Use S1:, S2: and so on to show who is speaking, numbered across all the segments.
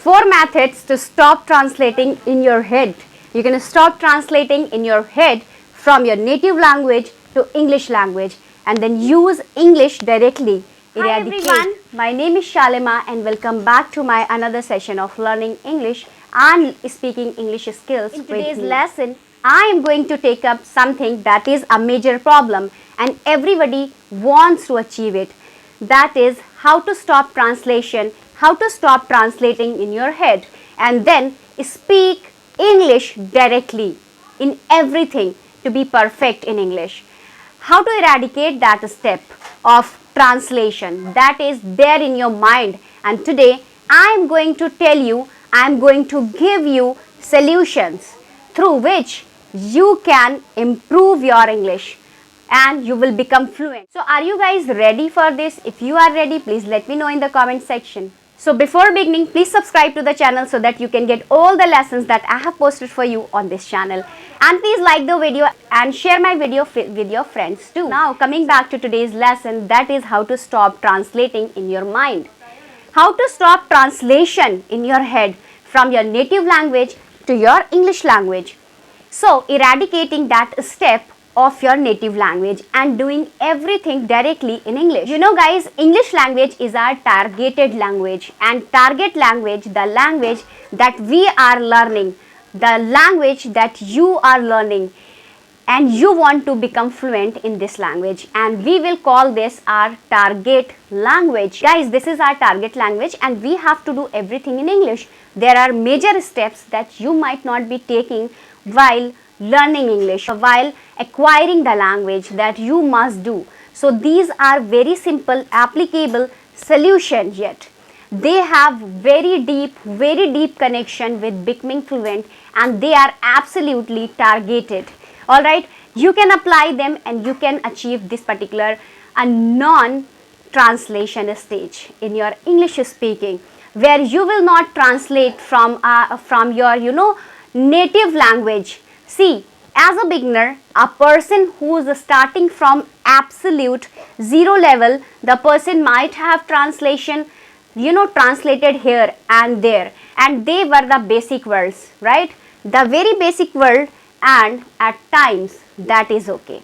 S1: 4 methods to stop translating in your head. You're going to stop translating in your head from your native language to English language and then use English directly. Hi everyone, my name is Shalima and welcome back to my another session of learning English and speaking English skills. In today's lesson, I am going to take up something that is a major problem and everybody wants to achieve it. That is how to stop translation, how to stop translating in your head and then speak English directly in everything to be perfect in English. How to eradicate that step of translation that is there in your mind, and today I am going to tell you, I am going to give you solutions through which you can improve your English and you will become fluent. So are you guys ready for this? If you are ready, please let me know in the comment section. So before beginning, please subscribe to the channel so that you can get all the lessons that I have posted for you on this channel. And please like the video and share my video with your friends too. Now coming back to today's lesson, that is how to stop translating in your mind. How to stop translation in your head from your native language to your English language. So eradicating that step of your native language and doing everything directly in English. You know guys, English language is our targeted language, and target language, the language that we are learning, the language that you are learning and you want to become fluent in this language, and we will call this our target language. Guys, this is our target language and we have to do everything in English. There are major steps that you might not be taking while learning English, while acquiring the language that you must do. So these are very simple applicable solutions, yet they have very deep connection with becoming fluent and they are absolutely targeted. Alright, you can apply them and you can achieve this particular non-translation stage in your English speaking, where you will not translate from your native language. See, as a beginner, a person who is starting from absolute zero level, the person might have translated here and there, and they were the basic words, right? The very basic word, and at times that is okay.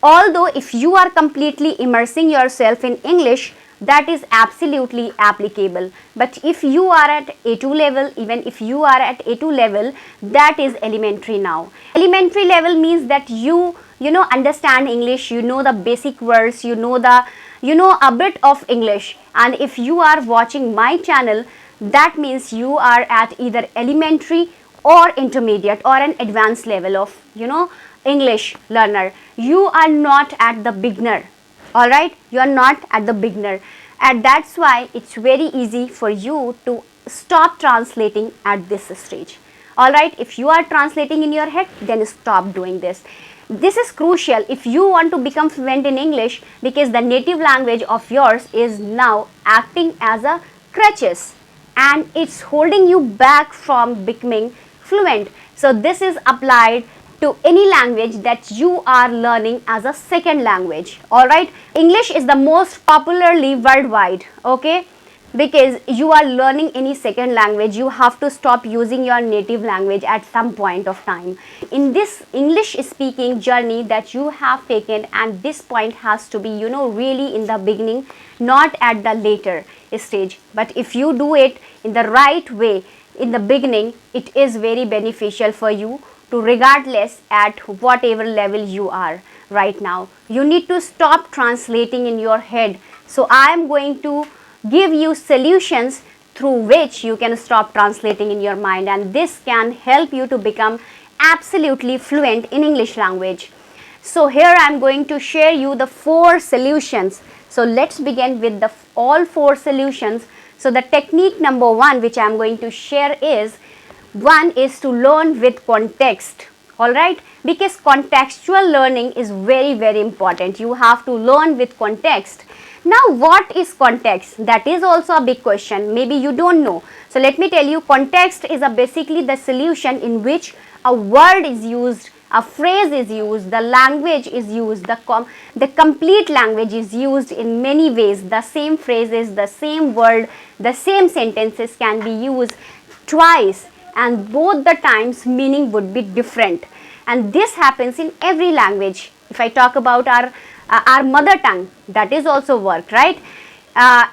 S1: Although if you are completely immersing yourself in English, that is absolutely applicable. But if you are at A2 level, even if you are at A2 level, that is elementary now. Elementary level means that you understand English, you know the basic words, you know a bit of English. And if you are watching my channel, that means you are at either elementary or intermediate or an advanced level of English learner. You are not at the beginner. Alright, you are not at the beginner, and that's why it's very easy for you to stop translating at this stage. Alright, if you are translating in your head, then stop doing this. This is crucial if you want to become fluent in English, because the native language of yours is now acting as a crutches and it's holding you back from becoming fluent. So this is applied to any language that you are learning as a second language. Alright, English is the most popularly worldwide, okay? Because you are learning any second language, you have to stop using your native language at some point of time. In this English speaking journey that you have taken, and this point has to be really in the beginning, not at the later stage. But if you do it in the right way in the beginning, it is very beneficial for you to regardless at whatever level you are right now. You need to stop translating in your head. So I am going to give you solutions through which you can stop translating in your mind, and this can help you to become absolutely fluent in English language. So here I am going to share you the 4 solutions. So let's begin with all 4 solutions. So the technique number 1 which I am going to share is, one is to learn with context. Alright, because contextual learning is very important. You have to learn with context. Now what is context? That is also a big question. Maybe you don't know. So let me tell you, context is basically the solution in which a word is used a phrase is used, the language is used, the complete language is used in many ways. The same phrases, the same word, the same sentences can be used twice, and both the times meaning would be different. And this happens in every language. If I talk about our mother tongue, that is also work, right?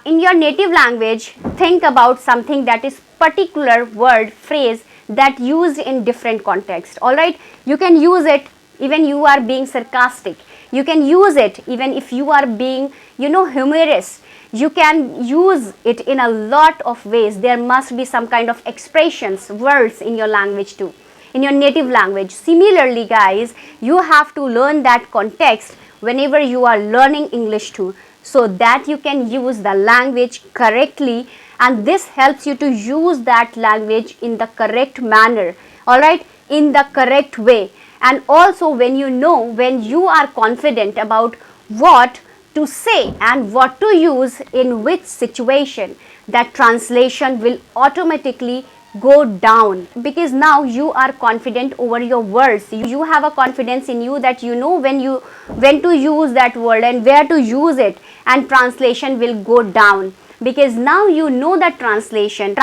S1: In your native language, think about something that is particular word, phrase that used in different context. All right, you can use it even you are being sarcastic. You can use it even if you are being, humorous. You can use it in a lot of ways. There must be some kind of expressions, words in your language too, in your native language. Similarly, guys, you have to learn that context whenever you are learning English too, so that you can use the language correctly, and this helps you to use that language in the correct manner, all right, in the correct way. And also, when you are confident about what to say and what to use in which situation, that translation will automatically go down, because now you are confident over your words. You have a confidence in you that you know when to use that word and where to use it, and translation will go down, because now you know that translation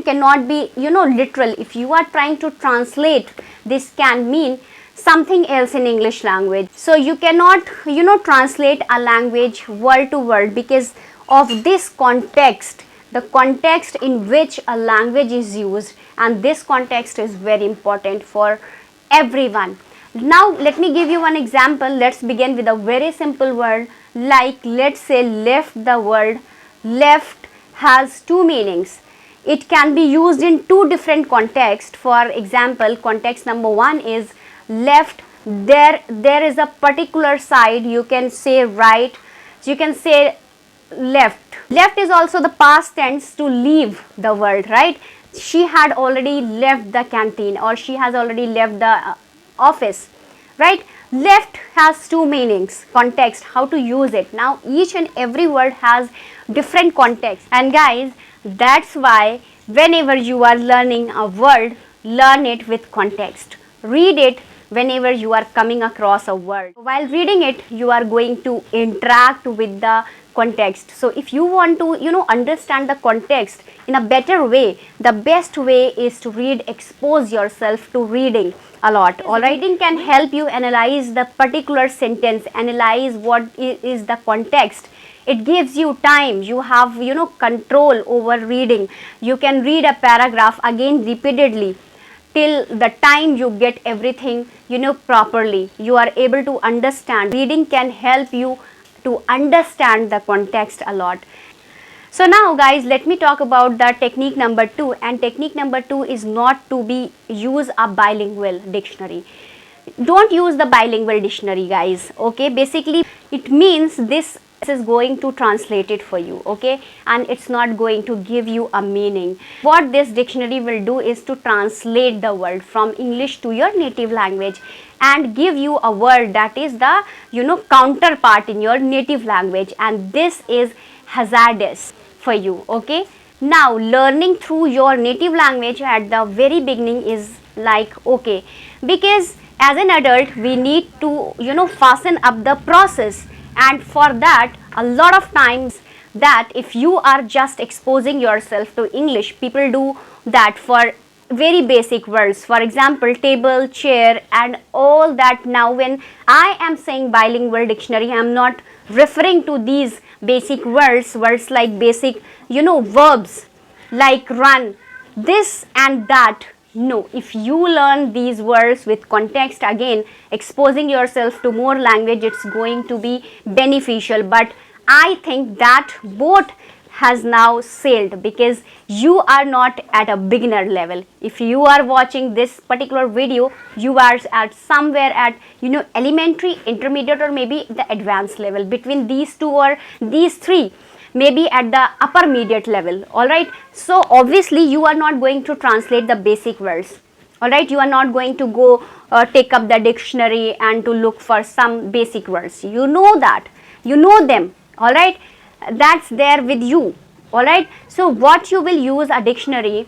S1: cannot be literal. If you are trying to translate, this can mean something else in English language. So you cannot translate a language word to word because of this context, the context in which a language is used, and this context is very important for everyone. Now let me give you one example. Let's begin with a very simple word, like let's say left. The word left has two meanings. It can be used in two different contexts. For example, context number one is left, there is a particular side. You can say right, you can say left. Left is also the past tense to leave the world, right? She had already left the canteen, or she has already left the office, right? Left has two meanings, context, how to use it. Now each and every word has different context, and guys, that's why whenever you are learning a word, learn it with context. Read it whenever you are coming across a word. While reading it, you are going to interact with the context. So if you want to understand the context in a better way, the best way is to read. Expose yourself to reading a lot. All right, reading can help you analyze the particular sentence, analyze what is the context. It gives you time. You have control over reading. You can read a paragraph again repeatedly till the time you get everything properly. You are able to understand. Reading can help you to understand the context a lot. So now guys, let me talk about the technique number 2, and technique number 2 is not to be use a bilingual dictionary. Don't use the bilingual dictionary, guys. Okay, basically it means this is going to translate it for you, okay, and it's not going to give you a meaning. What this dictionary will do is to translate the word from English to your native language and give you a word that is the counterpart in your native language, and this is hazardous for you. Okay, now learning through your native language at the very beginning is like okay, because as an adult we need to fasten up the process, and for that a lot of times that if you are just exposing yourself to English, people do that for very basic words. For example, table, chair and all that. Now when I am saying bilingual dictionary, I am not referring to these basic words like basic verbs like run, this and that. No, if you learn these words with context, again exposing yourself to more language, it's going to be beneficial. But I think that boat has now sailed, because you are not at a beginner level. If you are watching this particular video, you are at somewhere at elementary, intermediate, or maybe the advanced level. Between these two or these three, maybe at the upper mediate level. All right, so obviously you are not going to translate the basic words. All right, you are not going to go take up the dictionary and to look for some basic words. You know that, you know them. All right, that's there with you. All right, so what you will use a dictionary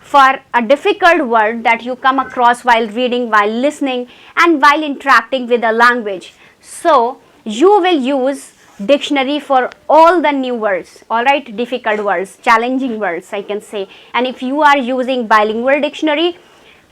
S1: for a difficult word that you come across while reading, while listening, and while interacting with the language. So you will use dictionary for all the new words, all right, difficult words, challenging words, I can say. And if you are using bilingual dictionary,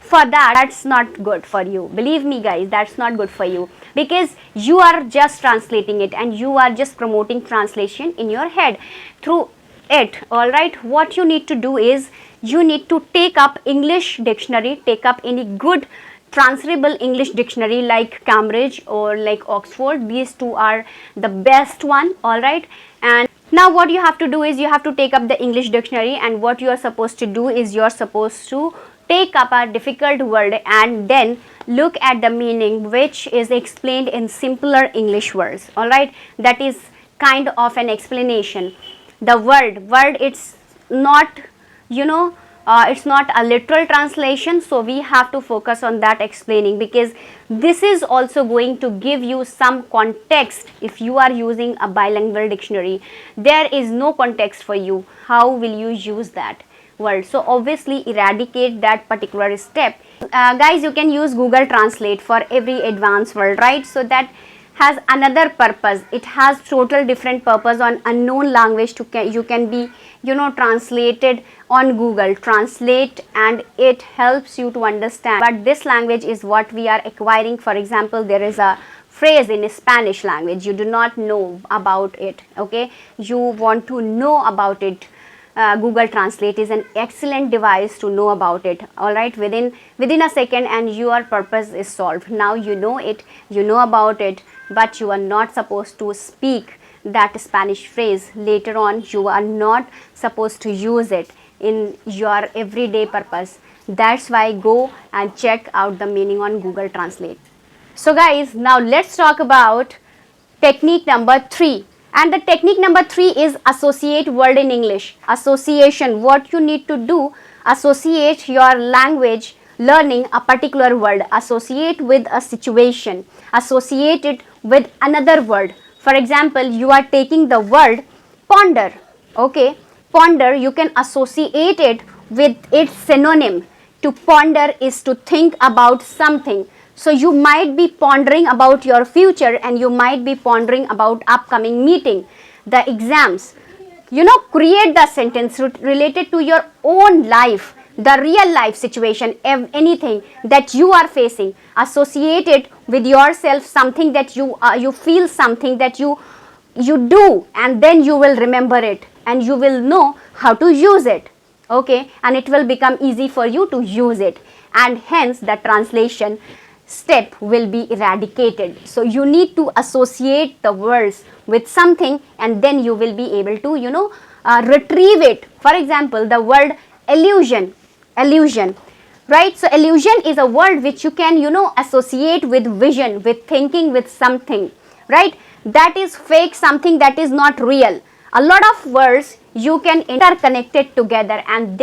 S1: for that's not good for you. Believe me guys, that's not good for you, because you are just translating it and you are just promoting translation in your head through it. All right, what you need to do is you need to take up English dictionary, take up any good transferable English dictionary like Cambridge or like Oxford. These two are the best one. All right, and now what you have to do is you have to take up the English dictionary, and what you are supposed to do is you are supposed to take up a difficult word and then look at the meaning which is explained in simpler English words. All right, that is kind of an explanation. The word it's not, it's not a literal translation, so we have to focus on that explaining, because this is also going to give you some context. If you are using a bilingual dictionary, there is no context for you. How will you use that word? So obviously eradicate that particular step. Guys, you can use Google Translate for every advanced word, right? So that has another purpose. It has total different purpose on unknown language. You can be translated on Google Translate, and it helps you to understand. But this language is what we are acquiring. For example, there is a phrase in Spanish language, you do not know about it, okay, you want to know about it. Google Translate is an excellent device to know about it. All right, within a second, and your purpose is solved. Now you know it, you know about it, but you are not supposed to speak that Spanish phrase. Later on, you are not supposed to use it in your everyday purpose. That's why go and check out the meaning on Google Translate. So guys, now let's talk about technique number 3. And the technique number 3 is associate word in English. Association. What you need to do, associate your language learning a particular word. Associate with a situation. Associate it with another word. For example, you are taking the word ponder. Okay, ponder, you can associate it with its synonym. To ponder is to think about something. So you might be pondering about your future, and you might be pondering about upcoming meeting, the exams. Create the sentence related to your own life, the real life situation, anything that you are facing. Associate it with yourself, something that you feel, something that you do, and then you will remember it and you will know how to use it. Okay, and it will become easy for you to use it, and hence the translation step will be eradicated. So you need to associate the words with something, and then you will be able to retrieve it. For example, the word illusion, right? So illusion is a word which you can associate with vision, with thinking, with something, right? That is fake, something that is not real. A lot of words you can interconnect it together, and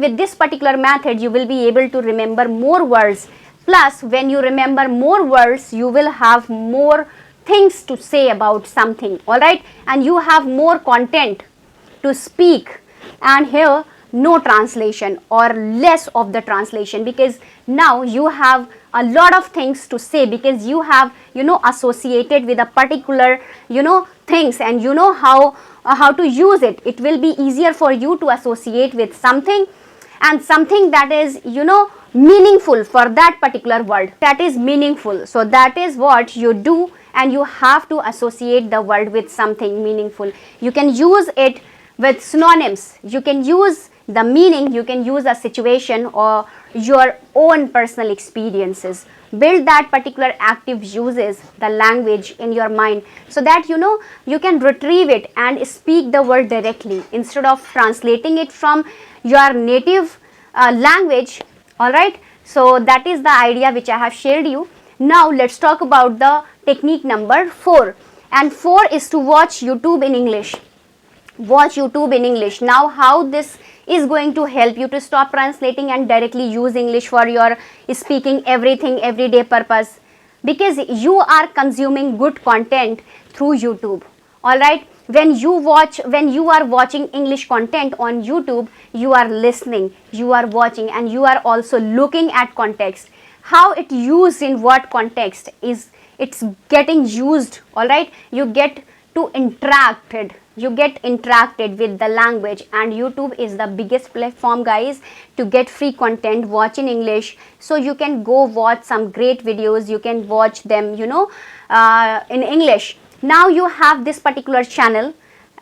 S1: with this particular method you will be able to remember more words. Plus, when you remember more words, you will have more things to say about something, all right? And you have more content to speak. And here, no translation or less of the translation, because now you have a lot of things to say, because you have associated with a particular things, and you know how to use it. It will be easier for you to associate with something, and something that is meaningful for that particular word, that is meaningful. So that is what you do, and you have to associate the word with something meaningful. You can use it with synonyms, you can use the meaning, you can use a situation or your own personal experiences. Build that particular active uses the language in your mind, so that you can retrieve it and speak the word directly instead of translating it from your native language. All right, so that is the idea which I have shared you. Now let's talk about the technique number 4, and 4 is to watch YouTube in English. Watch YouTube in English. Now how this is going to help you to stop translating and directly use English for your speaking everything everyday purpose, because you are consuming good content through YouTube. All right, When you are watching English content on YouTube, you are listening, you are watching, and you are also looking at context, how it used, in what context is it's getting used. All right, you get interacted with the language, and YouTube is the biggest platform, guys, to get free content, watch in English. So you can go watch some great videos, you can watch them, in English. Now you have this particular channel.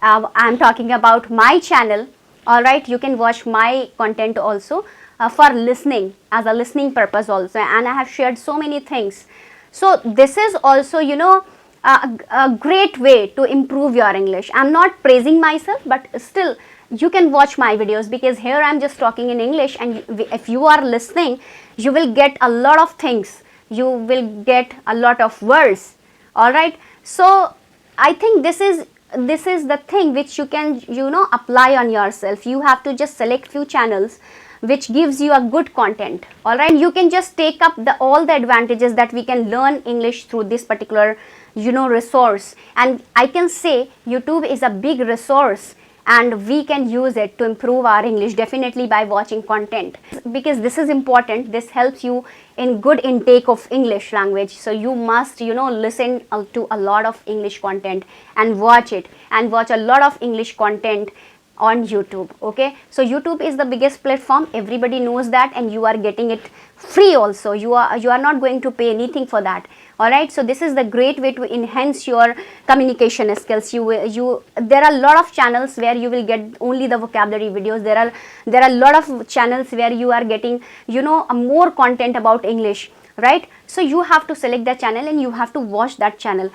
S1: I'm talking about my channel. All right, you can watch my content also, for listening, as a listening purpose also, and I have shared so many things. So this is also, a great way to improve your English. I'm not praising myself, but still you can watch my videos, because here I'm just talking in English, and if you are listening, you will get a lot of things, you will get a lot of words. All right, so I think this is the thing which you can, apply on yourself. You have to just select few channels which gives you a good content. All right, you can just take up all the advantages that we can learn English through this particular, resource. And I can say YouTube is a big resource, and we can use it to improve our English, definitely, by watching content, because this is important. This helps you in good intake of English language. So you must, listen to a lot of English content, and watch it, and watch a lot of English content on YouTube. Okay, so YouTube is the biggest platform, everybody knows that, and you are getting it free also. You are not going to pay anything for that. All right, so this is the great way to enhance your communication skills. There are a lot of channels where you will get only the vocabulary videos. There are a lot of channels where you are getting, more content about English, right? So you have to select the channel, and you have to watch that channel.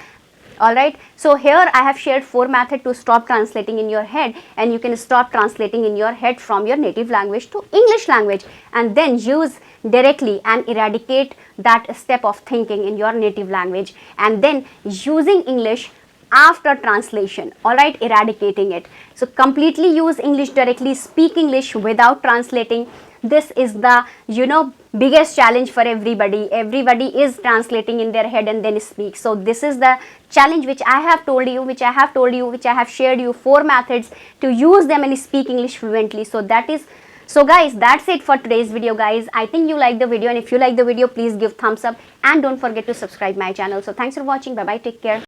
S1: All right, so here I have shared 4 methods to stop translating in your head, and you can stop translating in your head from your native language to English language, and then use directly and eradicate that step of thinking in your native language, and then using English after translation. All right, eradicating it. So completely use English directly, speak English without translating. This is the, biggest challenge for everybody. Everybody is translating in their head and then speak. So this is the challenge which I have told you, which I have shared you 4 methods to use them and speak English fluently. So guys, that's it for today's video, guys. I think you like the video, and if you like the video, please give thumbs up, and don't forget to subscribe my channel. So thanks for watching. Bye bye, take care.